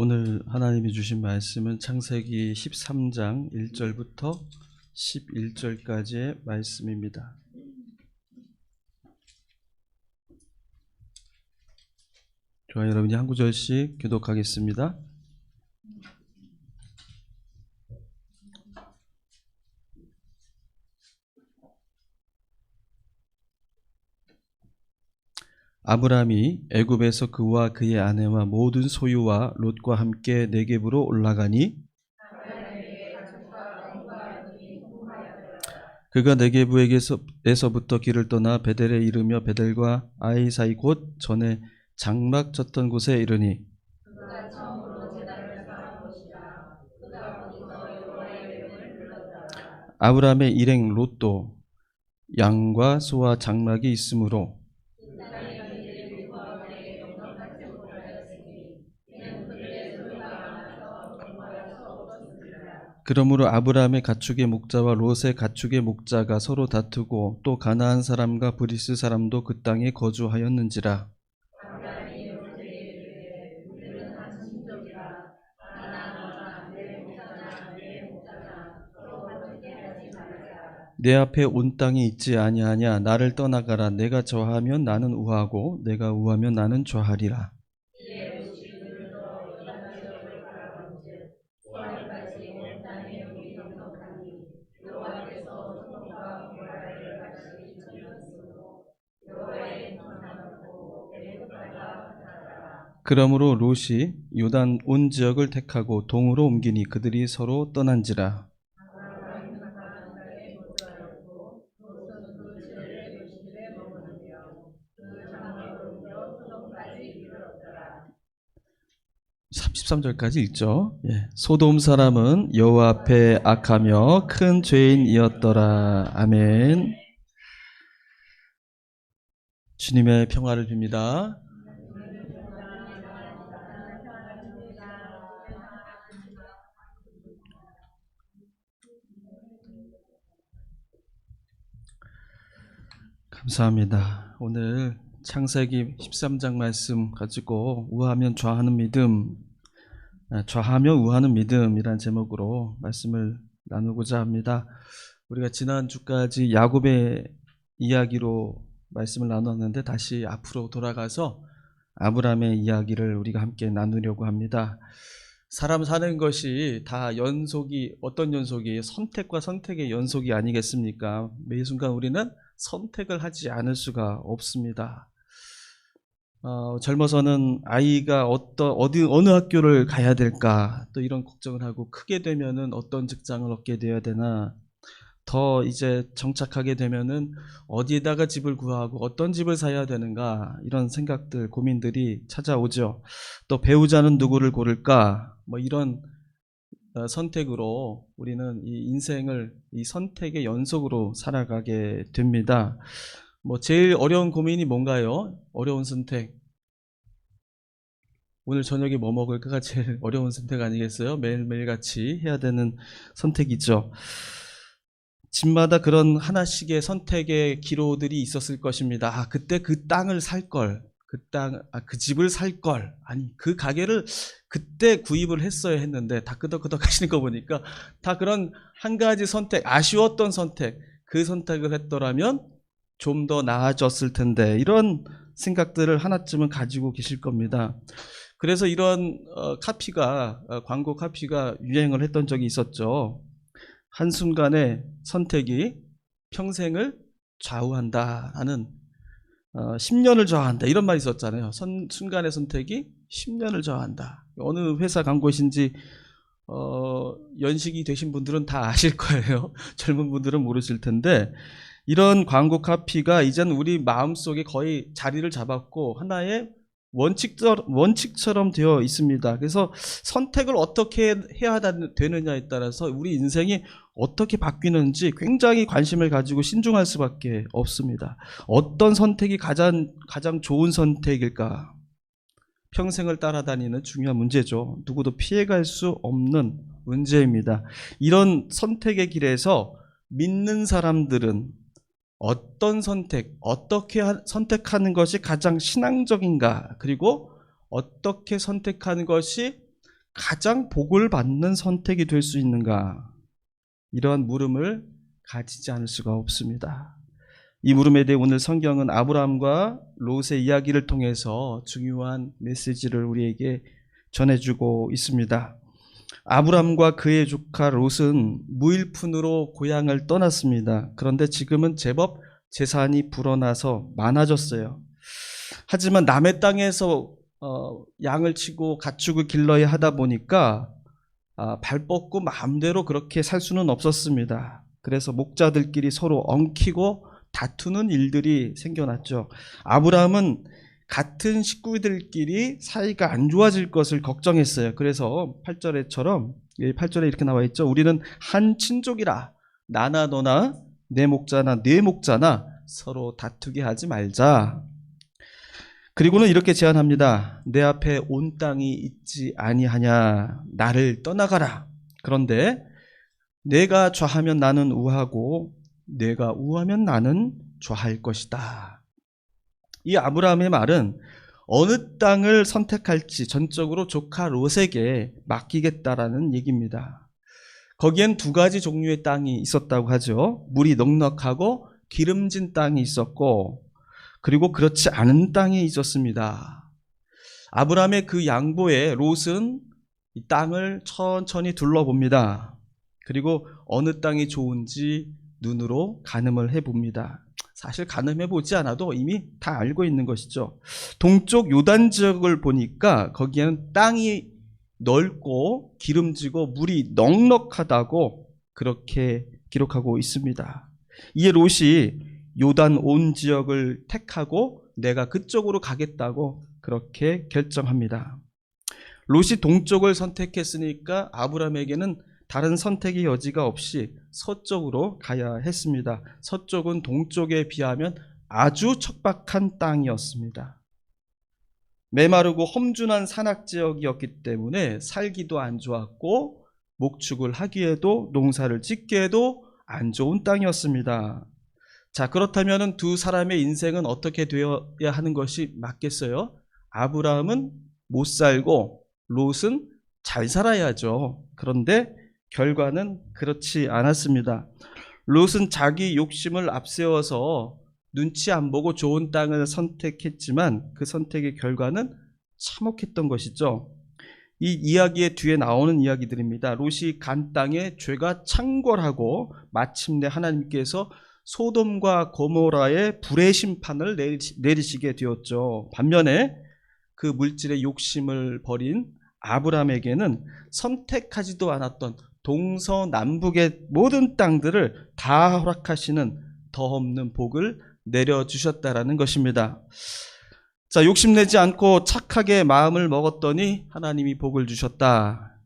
오늘 하나님이 주신 말씀은 창세기 13장 1절부터 11절까지의 말씀입니다. 좋아요. 여러분이 한 구절씩 교독하겠습니다. 아브람이 애굽에서 그와 그의 아내와 모든 소유와 롯과 함께 네겝으로 올라가니 그가 네겝에서부터 길을 떠나 베델에 이르며 베델과 아이 사이 곧 전에 장막 쳤던 곳에 이르니 아브람의 일행 롯도 양과 소와 장막이 있으므로 그러므로 아브람의 가축의 목자와 롯의 가축의 목자가 서로 다투고 또 가나안 사람과 브리스 사람도 그 땅에 거주하였는지라. 내 앞에 온 땅이 있지 아니하냐. 나를 떠나가라. 내가 저하면 나는 우하고 내가 우하면 나는 좌하리라. 그러므로 롯이 요단 온 지역을 택하고 동으로 옮기니 그들이 서로 떠난지라. (33절까지) 읽죠. 소돔 사람은 여호와 앞에 악하며 큰 죄인이었더라. 아멘. 주님의 평화를 빕니다. 감사합니다. 오늘 창세기 13장 말씀 가지고 우하면 좌하는 믿음, 좌하며 우하는 믿음이란 제목으로 말씀을 나누고자 합니다. 우리가 지난주까지 야곱의 이야기로 말씀을 나눴는데 다시 앞으로 돌아가서 아브람의 이야기를 우리가 함께 나누려고 합니다. 사람 사는 것이 다 연속이, 어떤 연속이? 선택과 선택의 연속이 아니겠습니까? 매 순간 우리는 선택을 하지 않을 수가 없습니다. 젊어서는 아이가 어느 학교를 가야 될까, 또 이런 걱정을 하고, 크게 되면은 어떤 직장을 얻게 되어야 되나, 더 이제 정착하게 되면은 어디에다가 집을 구하고 어떤 집을 사야 되는가, 이런 생각들, 고민들이 찾아오죠. 또 배우자는 누구를 고를까, 이런 선택으로 우리는 이 인생을 이 선택의 연속으로 살아가게 됩니다. 제일 어려운 고민이 뭔가요? 어려운 선택. 오늘 저녁에 뭐 먹을까가 제일 어려운 선택 아니겠어요? 매일매일 같이 해야 되는 선택이죠. 집마다 그런 하나씩의 선택의 기로들이 있었을 것입니다. 그때 그 땅을 살 걸, 그 집을 살 걸, 아니 그 가게를 그때 구입을 했어야 했는데, 다 끄덕끄덕 하시는 거 보니까 다 그런 한 가지 선택, 아쉬웠던 선택, 그 선택을 했더라면 좀 더 나아졌을 텐데, 이런 생각들을 하나쯤은 가지고 계실 겁니다. 그래서 이런 광고 카피가 유행을 했던 적이 있었죠. 한순간의 선택이 평생을 좌우한다 하는, 10년을 좌우한다, 이런 말이 있었잖아요. 순간의 선택이 10년을 좌우한다. 어느 회사 광고신지 연식이 되신 분들은 다 아실 거예요. 젊은 분들은 모르실 텐데, 이런 광고 카피가 이젠 우리 마음속에 거의 자리를 잡았고 하나의 원칙처럼 되어 있습니다. 그래서 선택을 어떻게 해야 되느냐에 따라서 우리 인생이 어떻게 바뀌는지 굉장히 관심을 가지고 신중할 수밖에 없습니다. 어떤 선택이 가장 좋은 선택일까? 평생을 따라다니는 중요한 문제죠. 누구도 피해갈 수 없는 문제입니다. 이런 선택의 길에서 믿는 사람들은 어떤 선택, 어떻게 선택하는 것이 가장 신앙적인가, 그리고 어떻게 선택하는 것이 가장 복을 받는 선택이 될 수 있는가? 이러한 물음을 가지지 않을 수가 없습니다. 이 물음에 대해 오늘 성경은 아브라함과 롯의 이야기를 통해서 중요한 메시지를 우리에게 전해주고 있습니다. 아브라함과 그의 조카 롯은 무일푼으로 고향을 떠났습니다. 그런데 지금은 제법 재산이 불어나서 많아졌어요. 하지만 남의 땅에서 양을 치고 가축을 길러야 하다 보니까 발 뻗고 마음대로 그렇게 살 수는 없었습니다. 그래서 목자들끼리 서로 엉키고 다투는 일들이 생겨났죠. 아브라함은 같은 식구들끼리 사이가 안 좋아질 것을 걱정했어요. 그래서 8절에 이렇게 나와 있죠. 우리는 한 친족이라 나나 너나 내 목자나 네 목자나 서로 다투게 하지 말자. 그리고는 이렇게 제안합니다. 내 앞에 온 땅이 있지 아니하냐. 나를 떠나가라. 그런데 내가 좌하면 나는 우하고 내가 우하면 나는 좌할 것이다. 이 아브라함의 말은 어느 땅을 선택할지 전적으로 조카 롯에게 맡기겠다라는 얘기입니다. 거기엔 두 가지 종류의 땅이 있었다고 하죠. 물이 넉넉하고 기름진 땅이 있었고, 그리고 그렇지 않은 땅이 있었습니다. 아브라함의 그 양보에 롯은 이 땅을 천천히 둘러봅니다. 그리고 어느 땅이 좋은지 눈으로 가늠을 해봅니다. 사실 가늠해보지 않아도 이미 다 알고 있는 것이죠. 동쪽 요단 지역을 보니까 거기에는 땅이 넓고 기름지고 물이 넉넉하다고 그렇게 기록하고 있습니다. 이에 롯이 요단 온 지역을 택하고 내가 그쪽으로 가겠다고 그렇게 결정합니다. 롯이 동쪽을 선택했으니까 아브라함에게는 다른 선택의 여지가 없이 서쪽으로 가야 했습니다. 서쪽은 동쪽에 비하면 아주 척박한 땅이었습니다. 메마르고 험준한 산악지역이었기 때문에 살기도 안 좋았고 목축을 하기에도 농사를 짓기에도 안 좋은 땅이었습니다. 자, 그렇다면 두 사람의 인생은 어떻게 되어야 하는 것이 맞겠어요? 아브라함은 못 살고 롯은 잘 살아야죠. 그런데 결과는 그렇지 않았습니다. 롯은 자기 욕심을 앞세워서 눈치 안 보고 좋은 땅을 선택했지만 그 선택의 결과는 참혹했던 것이죠. 이 이야기의 뒤에 나오는 이야기들입니다. 롯이 간 땅에 죄가 창궐하고 마침내 하나님께서 소돔과 고모라의 불의 심판을 내리시게 되었죠. 반면에 그 물질의 욕심을 버린 아브라함에게는 선택하지도 않았던 동서남북의 모든 땅들을 다 허락하시는 더없는 복을 내려주셨다라는 것입니다. 자, 욕심내지 않고 착하게 마음을 먹었더니 하나님이 복을 주셨다.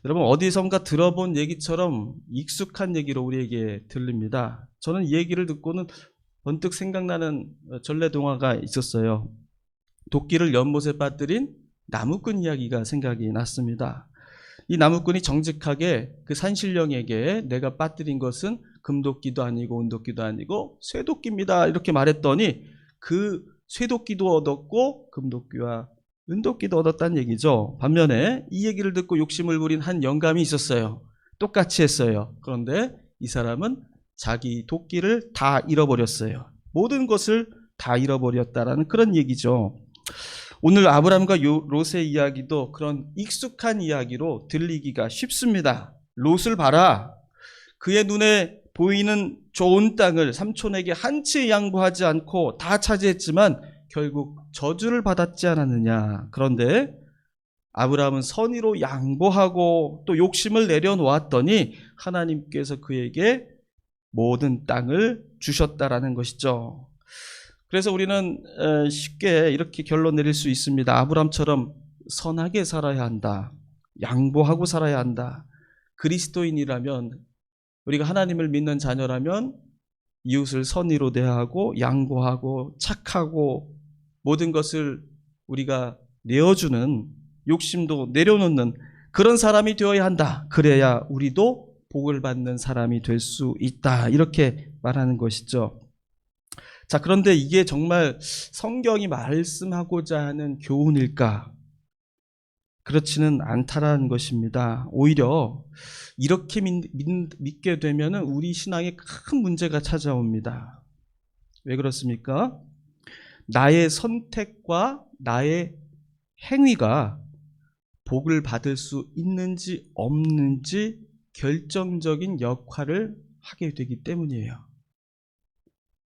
여러분, 어디선가 들어본 얘기처럼 익숙한 얘기로 우리에게 들립니다. 저는 이 얘기를 듣고는 번뜩 생각나는 전래동화가 있었어요. 도끼를 연못에 빠뜨린 나무꾼 이야기가 생각이 났습니다. 이 나무꾼이 정직하게 그 산신령에게 내가 빠뜨린 것은 금도끼도 아니고 은도끼도 아니고 쇠도끼입니다 이렇게 말했더니 그 쇠도끼도 얻었고 금도끼와 은도끼도 얻었다는 얘기죠. 반면에 이 얘기를 듣고 욕심을 부린 한 영감이 있었어요. 똑같이 했어요. 그런데 이 사람은 자기 도끼를 다 잃어버렸어요. 모든 것을 다 잃어버렸다라는 그런 얘기죠. 오늘 아브라함과 롯의 이야기도 그런 익숙한 이야기로 들리기가 쉽습니다. 롯을 봐라. 그의 눈에 보이는 좋은 땅을 삼촌에게 한 채 양보하지 않고 다 차지했지만 결국 저주를 받았지 않았느냐. 그런데 아브라함은 선의로 양보하고 또 욕심을 내려놓았더니 하나님께서 그에게 모든 땅을 주셨다라는 것이죠. 그래서 우리는 쉽게 이렇게 결론 내릴 수 있습니다. 아브라함처럼 선하게 살아야 한다. 양보하고 살아야 한다. 그리스도인이라면, 우리가 하나님을 믿는 자녀라면 이웃을 선의로 대하고 양보하고 착하고 모든 것을 우리가 내어주는, 욕심도 내려놓는 그런 사람이 되어야 한다. 그래야 우리도 복을 받는 사람이 될 수 있다. 이렇게 말하는 것이죠. 자, 그런데 이게 정말 성경이 말씀하고자 하는 교훈일까? 그렇지는 않다라는 것입니다. 오히려 이렇게 믿게 되면 우리 신앙에 큰 문제가 찾아옵니다. 왜 그렇습니까? 나의 선택과 나의 행위가 복을 받을 수 있는지 없는지 결정적인 역할을 하게 되기 때문이에요.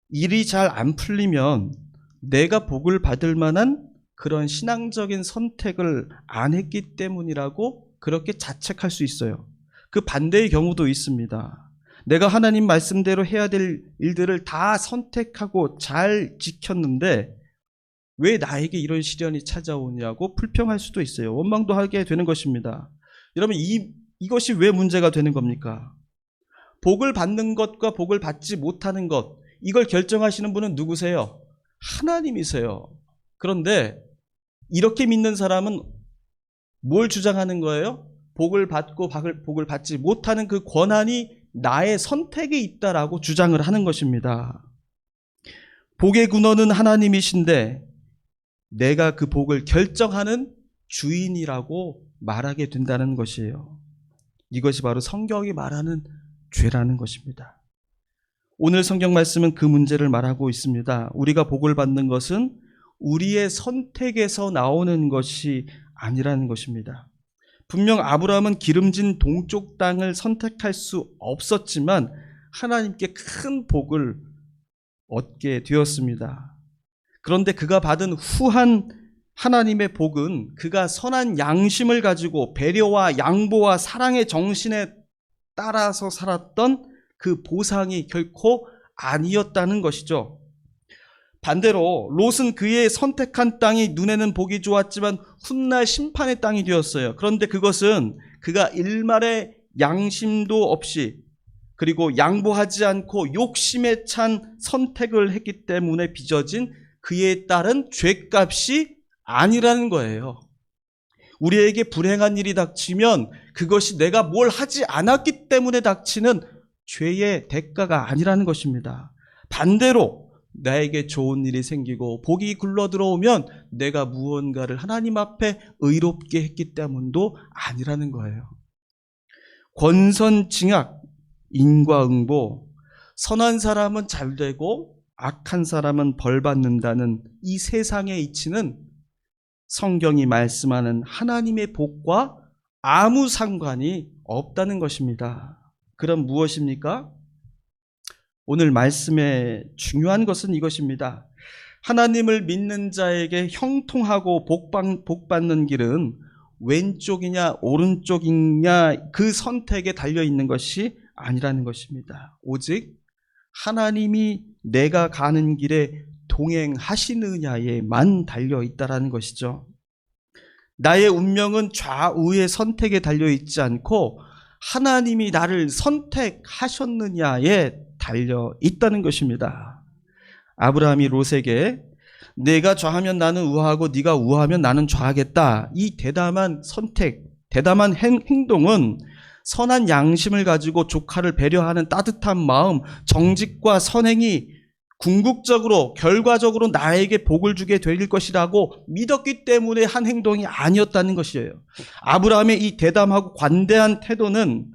일이 잘 안 풀리면 내가 복을 받을 만한 그런 신앙적인 선택을 안 했기 때문이라고 그렇게 자책할 수 있어요. 그 반대의 경우도 있습니다. 내가 하나님 말씀대로 해야 될 일들을 다 선택하고 잘 지켰는데 왜 나에게 이런 시련이 찾아오냐고 불평할 수도 있어요. 원망도 하게 되는 것입니다. 여러분, 이것이 왜 문제가 되는 겁니까? 복을 받는 것과 복을 받지 못하는 것, 이걸 결정하시는 분은 누구세요? 하나님이세요. 그런데 이렇게 믿는 사람은 뭘 주장하는 거예요? 복을 받고 복을 받지 못하는 그 권한이 나의 선택에 있다라고 주장을 하는 것입니다. 복의 근원은 하나님이신데 내가 그 복을 결정하는 주인이라고 말하게 된다는 것이에요. 이것이 바로 성경이 말하는 죄라는 것입니다. 오늘 성경 말씀은 그 문제를 말하고 있습니다. 우리가 복을 받는 것은 우리의 선택에서 나오는 것이 아니라는 것입니다. 분명 아브라함은 기름진 동쪽 땅을 선택할 수 없었지만 하나님께 큰 복을 얻게 되었습니다. 그런데 그가 받은 후한 하나님의 복은 그가 선한 양심을 가지고 배려와 양보와 사랑의 정신에 따라서 살았던 그 보상이 결코 아니었다는 것이죠. 반대로 롯은 그의 선택한 땅이 눈에는 보기 좋았지만 훗날 심판의 땅이 되었어요. 그런데 그것은 그가 일말의 양심도 없이 그리고 양보하지 않고 욕심에 찬 선택을 했기 때문에 빚어진 그에 따른 죄값이 아니라는 거예요. 우리에게 불행한 일이 닥치면 그것이 내가 뭘 하지 않았기 때문에 닥치는 죄의 대가가 아니라는 것입니다. 반대로 나에게 좋은 일이 생기고 복이 굴러 들어오면 내가 무언가를 하나님 앞에 의롭게 했기 때문도 아니라는 거예요. 권선징악, 인과응보, 선한 사람은 잘 되고 악한 사람은 벌 받는다는 이 세상의 이치는 성경이 말씀하는 하나님의 복과 아무 상관이 없다는 것입니다. 그럼 무엇입니까? 오늘 말씀의 중요한 것은 이것입니다. 하나님을 믿는 자에게 형통하고 복받는 길은 왼쪽이냐 오른쪽이냐 그 선택에 달려있는 것이 아니라는 것입니다. 오직 하나님이 내가 가는 길에 동행하시느냐에만 달려있다라는 것이죠. 나의 운명은 좌우의 선택에 달려있지 않고 하나님이 나를 선택하셨느냐에 달려있다는 것입니다. 아브라함이 롯에게 내가 좌하면 나는 우하고 네가 우하면 나는 좌하겠다. 이 대담한 선택, 대담한 행동은 선한 양심을 가지고 조카를 배려하는 따뜻한 마음, 정직과 선행이 궁극적으로 결과적으로 나에게 복을 주게 될 것이라고 믿었기 때문에 한 행동이 아니었다는 것이에요. 아브라함의 이 대담하고 관대한 태도는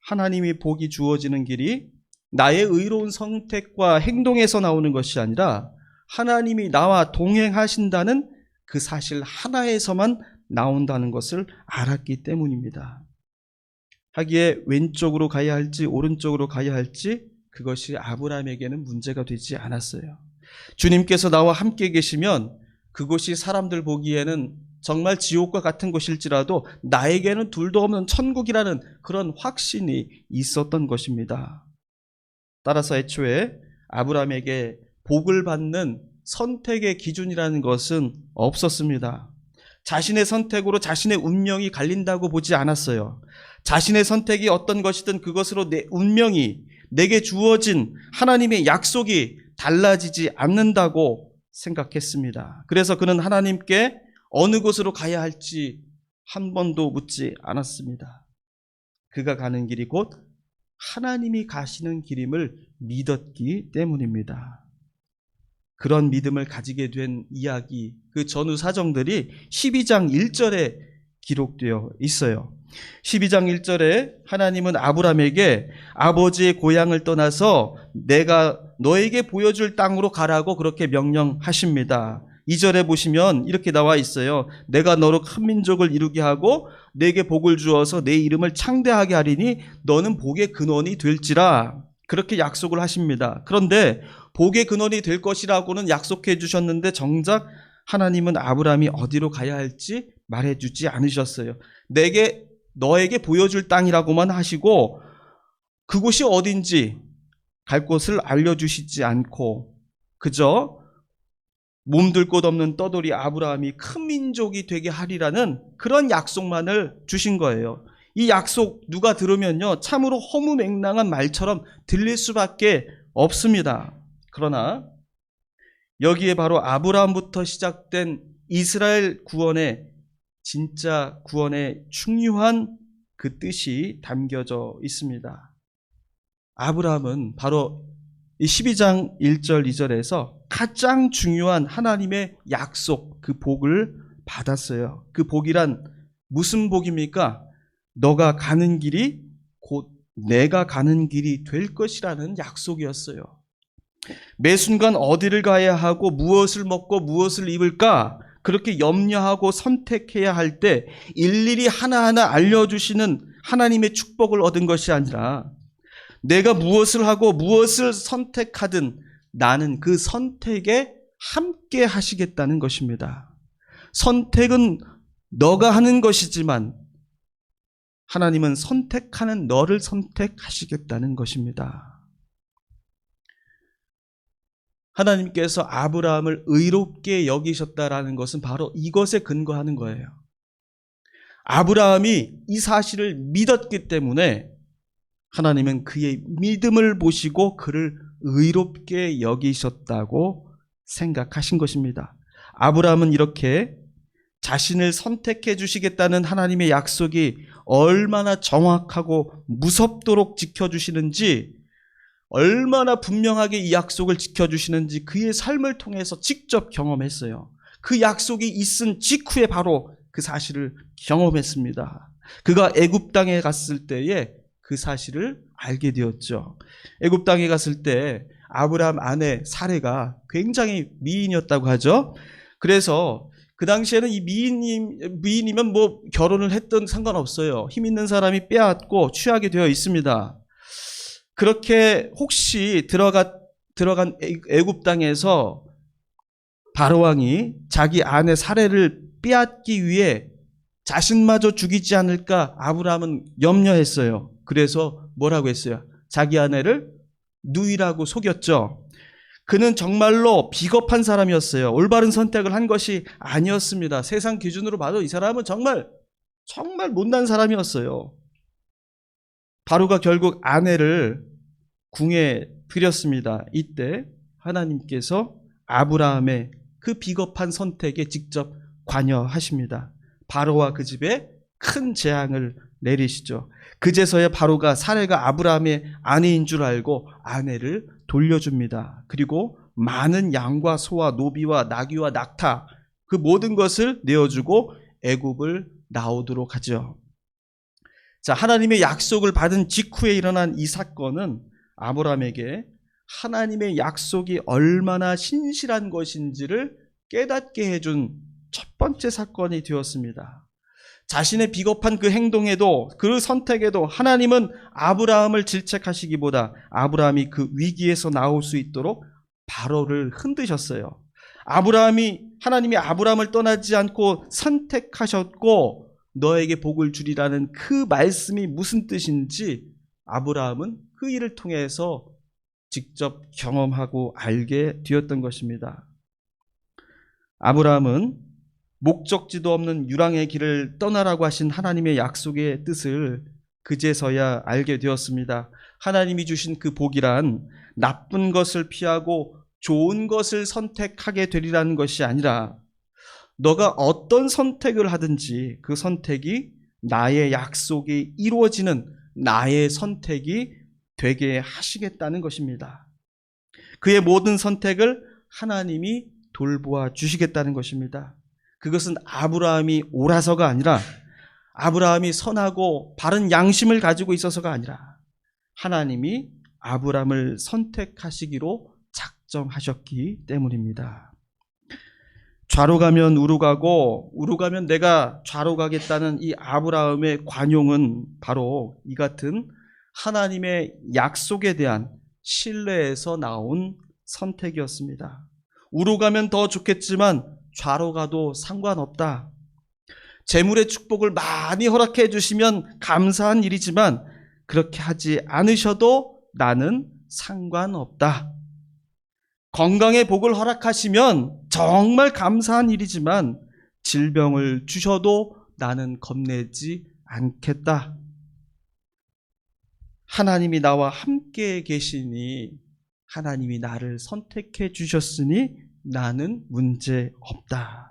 하나님이 복이 주어지는 길이 나의 의로운 선택과 행동에서 나오는 것이 아니라 하나님이 나와 동행하신다는 그 사실 하나에서만 나온다는 것을 알았기 때문입니다. 하기에 왼쪽으로 가야 할지 오른쪽으로 가야 할지 그것이 아브라함에게는 문제가 되지 않았어요. 주님께서 나와 함께 계시면 그곳이 사람들 보기에는 정말 지옥과 같은 곳일지라도 나에게는 둘도 없는 천국이라는 그런 확신이 있었던 것입니다. 따라서 애초에 아브라함에게 복을 받는 선택의 기준이라는 것은 없었습니다. 자신의 선택으로 자신의 운명이 갈린다고 보지 않았어요. 자신의 선택이 어떤 것이든 그것으로 내 운명이 내게 주어진 하나님의 약속이 달라지지 않는다고 생각했습니다. 그래서 그는 하나님께 어느 곳으로 가야 할지 한 번도 묻지 않았습니다. 그가 가는 길이 곧 하나님이 가시는 길임을 믿었기 때문입니다. 그런 믿음을 가지게 된 이야기, 그 전후 사정들이 12장 1절에 기록되어 있어요. 12장 1절에 하나님은 아브라함에게 아버지의 고향을 떠나서 내가 너에게 보여줄 땅으로 가라고 그렇게 명령하십니다. 2절에 보시면 이렇게 나와 있어요. 내가 너로 큰 민족을 이루게 하고 내게 복을 주어서 내 이름을 창대하게 하리니 너는 복의 근원이 될지라. 그렇게 약속을 하십니다. 그런데 복의 근원이 될 것이라고는 약속해 주셨는데 정작 하나님은 아브라함이 어디로 가야 할지 말해주지 않으셨어요. 너에게 보여줄 땅이라고만 하시고 그곳이 어딘지 갈 곳을 알려주시지 않고 그저 몸둘 곳 없는 떠돌이 아브라함이 큰 민족이 되게 하리라는 그런 약속만을 주신 거예요. 이 약속 누가 들으면요 참으로 허무맹랑한 말처럼 들릴 수밖에 없습니다. 그러나 여기에 바로 아브라함부터 시작된 이스라엘 구원의 진짜 구원의 중요한 그 뜻이 담겨져 있습니다. 아브라함은 바로 이 12장 1절 2절에서 가장 중요한 하나님의 약속 그 복을 받았어요. 그 복이란 무슨 복입니까? 너가 가는 길이 곧 내가 가는 길이 될 것이라는 약속이었어요. 매 순간 어디를 가야 하고 무엇을 먹고 무엇을 입을까 그렇게 염려하고 선택해야 할 때 일일이 하나하나 알려주시는 하나님의 축복을 얻은 것이 아니라 내가 무엇을 하고 무엇을 선택하든 나는 그 선택에 함께 하시겠다는 것입니다. 선택은 너가 하는 것이지만 하나님은 선택하는 너를 선택하시겠다는 것입니다. 하나님께서 아브라함을 의롭게 여기셨다라는 것은 바로 이것에 근거하는 거예요. 아브라함이 이 사실을 믿었기 때문에 하나님은 그의 믿음을 보시고 그를 의롭게 여기셨다고 생각하신 것입니다. 아브라함은 이렇게 자신을 선택해 주시겠다는 하나님의 약속이 얼마나 정확하고 무섭도록 지켜주시는지, 얼마나 분명하게 이 약속을 지켜주시는지 그의 삶을 통해서 직접 경험했어요. 그 약속이 있은 직후에 바로 그 사실을 경험했습니다. 그가 애굽 땅에 갔을 때에 그 사실을 알게 되었죠. 애굽 땅에 갔을 때 아브라함 아내 사레가 굉장히 미인이었다고 하죠. 그래서 그 당시에는 이 미인이면 뭐 결혼을 했든 상관없어요. 힘 있는 사람이 빼앗고 취하게 되어 있습니다. 그렇게 혹시 들어간 애굽 땅에서 바로 왕이 자기 아내 사레를 빼앗기 위해 자신마저 죽이지 않을까 아브라함은 염려했어요. 그래서 뭐라고 했어요? 자기 아내를 누이라고 속였죠. 그는 정말로 비겁한 사람이었어요. 올바른 선택을 한 것이 아니었습니다. 세상 기준으로 봐도 이 사람은 정말 못난 사람이었어요. 바로가 결국 아내를 궁에 들였습니다. 이때 하나님께서 아브라함의 그 비겁한 선택에 직접 관여하십니다. 바로와 그 집에 큰 재앙을 내리시죠. 그제서야 바로가 사레가 아브라함의 아내인 줄 알고 아내를 돌려줍니다. 그리고 많은 양과 소와 노비와 나귀와 낙타 그 모든 것을 내어주고 애굽을 나오도록 하죠. 자, 하나님의 약속을 받은 직후에 일어난 이 사건은 아브라함에게 하나님의 약속이 얼마나 신실한 것인지를 깨닫게 해준 첫 번째 사건이 되었습니다. 자신의 비겁한 그 행동에도 그 선택에도 하나님은 아브라함을 질책하시기보다 아브라함이 그 위기에서 나올 수 있도록 바로를 흔드셨어요. 하나님이 아브라함을 떠나지 않고 선택하셨고 너에게 복을 주리라는 그 말씀이 무슨 뜻인지 아브라함은 그 일을 통해서 직접 경험하고 알게 되었던 것입니다. 아브라함은 목적지도 없는 유랑의 길을 떠나라고 하신 하나님의 약속의 뜻을 그제서야 알게 되었습니다. 하나님이 주신 그 복이란 나쁜 것을 피하고 좋은 것을 선택하게 되리라는 것이 아니라 너가 어떤 선택을 하든지 그 선택이 나의 약속이 이루어지는 나의 선택이 되게 하시겠다는 것입니다. 그의 모든 선택을 하나님이 돌보아 주시겠다는 것입니다. 그것은 아브라함이 옳아서가 아니라 아브라함이 선하고 바른 양심을 가지고 있어서가 아니라 하나님이 아브라함을 선택하시기로 작정하셨기 때문입니다. 좌로 가면 우로 가고 우로 가면 내가 좌로 가겠다는 이 아브라함의 관용은 바로 이 같은 하나님의 약속에 대한 신뢰에서 나온 선택이었습니다. 우로 가면 더 좋겠지만 좌로 가도 상관없다. 재물의 축복을 많이 허락해 주시면 감사한 일이지만 그렇게 하지 않으셔도 나는 상관없다. 건강의 복을 허락하시면 정말 감사한 일이지만 질병을 주셔도 나는 겁내지 않겠다. 하나님이 나와 함께 계시니 하나님이 나를 선택해 주셨으니 나는 문제 없다.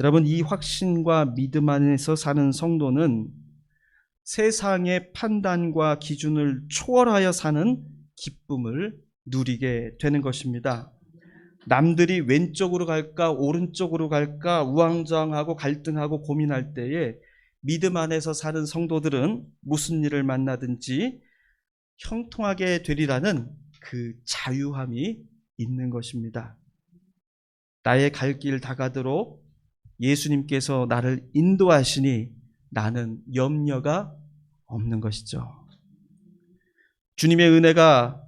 여러분, 이 확신과 믿음 안에서 사는 성도는 세상의 판단과 기준을 초월하여 사는 기쁨을 누리게 되는 것입니다. 남들이 왼쪽으로 갈까 오른쪽으로 갈까 우왕좌왕하고 갈등하고 고민할 때에 믿음 안에서 사는 성도들은 무슨 일을 만나든지 형통하게 되리라는 그 자유함이 있는 것입니다. 나의 갈 길 다가도록 예수님께서 나를 인도하시니 나는 염려가 없는 것이죠. 주님의 은혜가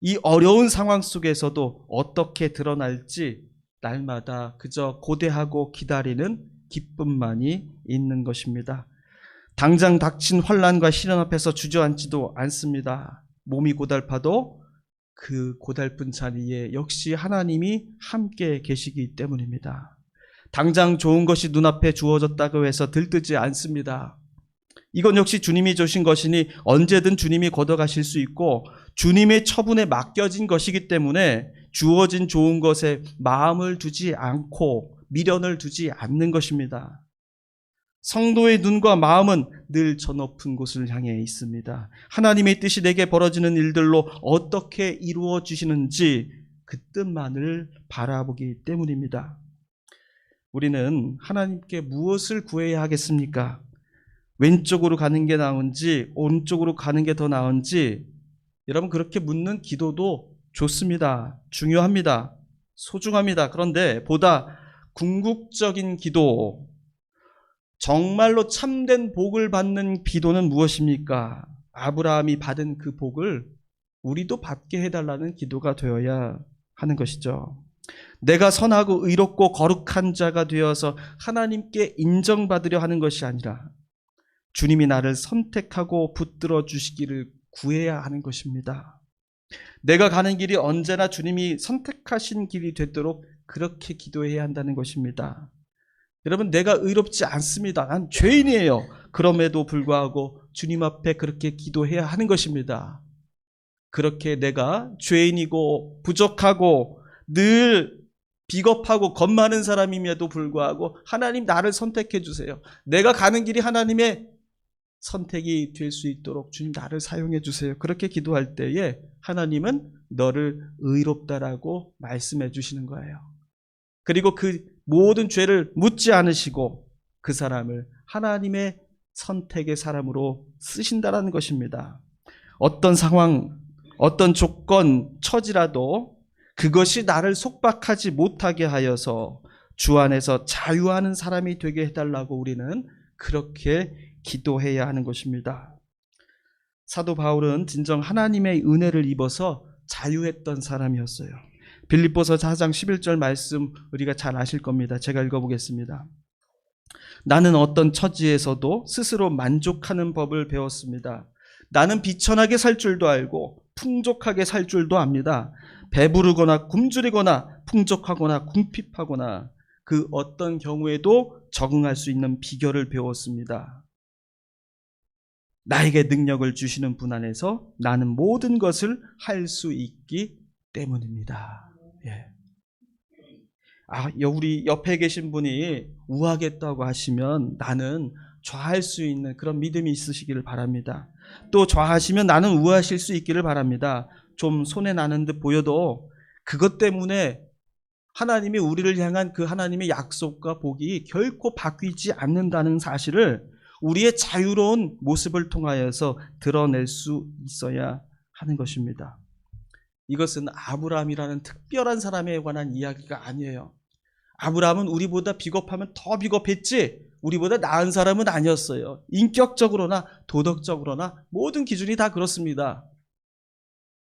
이 어려운 상황 속에서도 어떻게 드러날지 날마다 그저 고대하고 기다리는 기쁨만이 있는 것입니다. 당장 닥친 환난과 시련 앞에서 주저앉지도 않습니다. 몸이 고달파도 그 고달픈 자리에 역시 하나님이 함께 계시기 때문입니다. 당장 좋은 것이 눈앞에 주어졌다고 해서 들뜨지 않습니다. 이건 역시 주님이 주신 것이니 언제든 주님이 걷어가실 수 있고 주님의 처분에 맡겨진 것이기 때문에 주어진 좋은 것에 마음을 두지 않고 미련을 두지 않는 것입니다. 성도의 눈과 마음은 늘 저 높은 곳을 향해 있습니다. 하나님의 뜻이 내게 벌어지는 일들로 어떻게 이루어 주시는지 그 뜻만을 바라보기 때문입니다. 우리는 하나님께 무엇을 구해야 하겠습니까? 왼쪽으로 가는 게 나은지 오른쪽으로 가는 게 더 나은지 여러분 그렇게 묻는 기도도 좋습니다. 중요합니다. 소중합니다. 그런데 보다 궁극적인 기도, 정말로 참된 복을 받는 기도는 무엇입니까? 아브라함이 받은 그 복을 우리도 받게 해달라는 기도가 되어야 하는 것이죠. 내가 선하고 의롭고 거룩한 자가 되어서 하나님께 인정받으려 하는 것이 아니라 주님이 나를 선택하고 붙들어 주시기를 구해야 하는 것입니다. 내가 가는 길이 언제나 주님이 선택하신 길이 되도록 그렇게 기도해야 한다는 것입니다. 여러분, 내가 의롭지 않습니다. 난 죄인이에요. 그럼에도 불구하고 주님 앞에 그렇게 기도해야 하는 것입니다. 그렇게 내가 죄인이고 부족하고 늘 비겁하고 겁 많은 사람임에도 불구하고 하나님 나를 선택해 주세요. 내가 가는 길이 하나님의 선택이 될 수 있도록 주님 나를 사용해 주세요. 그렇게 기도할 때에 하나님은 너를 의롭다라고 말씀해 주시는 거예요. 그리고 그 모든 죄를 묻지 않으시고 그 사람을 하나님의 선택의 사람으로 쓰신다라는 것입니다. 어떤 상황, 어떤 조건, 처지라도 그것이 나를 속박하지 못하게 하여서 주 안에서 자유하는 사람이 되게 해달라고 우리는 그렇게 기도해야 하는 것입니다. 사도 바울은 진정 하나님의 은혜를 입어서 자유했던 사람이었어요. 빌립보서 4장 11절 말씀 우리가 잘 아실 겁니다. 제가 읽어보겠습니다. 나는 어떤 처지에서도 스스로 만족하는 법을 배웠습니다. 나는 비천하게 살 줄도 알고 풍족하게 살 줄도 압니다. 배부르거나 굶주리거나 풍족하거나 궁핍하거나 그 어떤 경우에도 적응할 수 있는 비결을 배웠습니다. 나에게 능력을 주시는 분 안에서 나는 모든 것을 할 수 있기 때문입니다. 예. 우리 옆에 계신 분이 우하겠다고 하시면 나는 좌할 수 있는 그런 믿음이 있으시기를 바랍니다. 또 좌하시면 나는 우하실 수 있기를 바랍니다. 좀 손해나는 듯 보여도 그것 때문에 하나님이 우리를 향한 그 하나님의 약속과 복이 결코 바뀌지 않는다는 사실을 우리의 자유로운 모습을 통하여서 드러낼 수 있어야 하는 것입니다. 이것은 아브라함이라는 특별한 사람에 관한 이야기가 아니에요. 아브라함은 우리보다 비겁하면 더 비겁했지 우리보다 나은 사람은 아니었어요. 인격적으로나 도덕적으로나 모든 기준이 다 그렇습니다.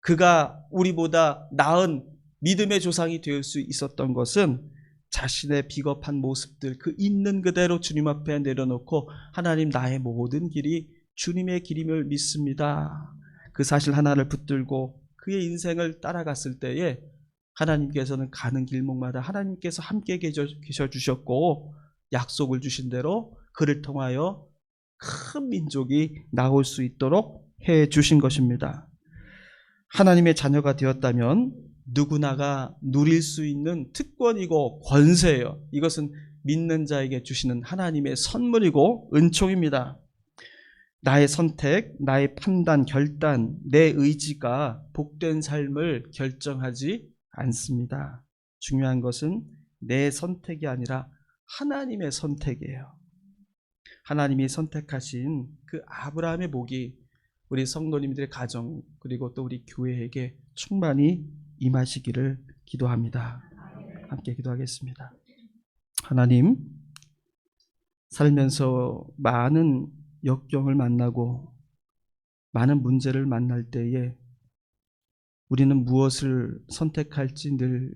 그가 우리보다 나은 믿음의 조상이 될 수 있었던 것은 자신의 비겁한 모습들 그 있는 그대로 주님 앞에 내려놓고 하나님 나의 모든 길이 주님의 길임을 믿습니다. 그 사실 하나를 붙들고 그의 인생을 따라갔을 때에 하나님께서는 가는 길목마다 하나님께서 함께 계셔 주셨고 약속을 주신 대로 그를 통하여 큰 민족이 나올 수 있도록 해 주신 것입니다. 하나님의 자녀가 되었다면 누구나가 누릴 수 있는 특권이고 권세예요. 이것은 믿는 자에게 주시는 하나님의 선물이고 은총입니다. 나의 선택, 나의 판단, 결단, 내 의지가 복된 삶을 결정하지 않습니다. 중요한 것은 내 선택이 아니라 하나님의 선택이에요. 하나님이 선택하신 그 아브라함의 복이 우리 성도님들의 가정 그리고 또 우리 교회에게 충만히 임하시기를 기도합니다. 함께 기도하겠습니다. 하나님, 살면서 많은 역경을 만나고 많은 문제를 만날 때에 우리는 무엇을 선택할지 늘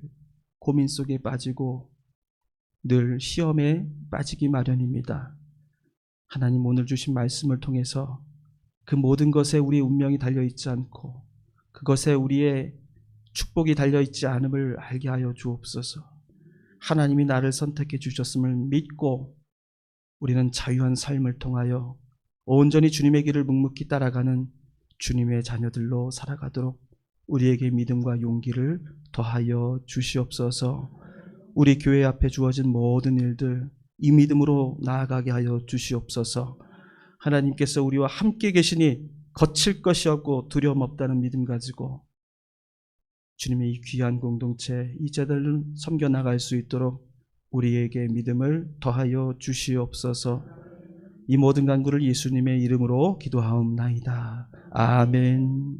고민 속에 빠지고 늘 시험에 빠지기 마련입니다. 하나님, 오늘 주신 말씀을 통해서 그 모든 것에 우리의 운명이 달려있지 않고 그것에 우리의 축복이 달려있지 않음을 알게 하여 주옵소서. 하나님이 나를 선택해 주셨음을 믿고 우리는 자유한 삶을 통하여 온전히 주님의 길을 묵묵히 따라가는 주님의 자녀들로 살아가도록 우리에게 믿음과 용기를 더하여 주시옵소서. 우리 교회 앞에 주어진 모든 일들 이 믿음으로 나아가게 하여 주시옵소서. 하나님께서 우리와 함께 계시니 거칠 것이 없고 두려움 없다는 믿음 가지고 주님의 이 귀한 공동체 이 제자들을 섬겨나갈 수 있도록 우리에게 믿음을 더하여 주시옵소서. 이 모든 간구를 예수님의 이름으로 기도하옵나이다. 아멘.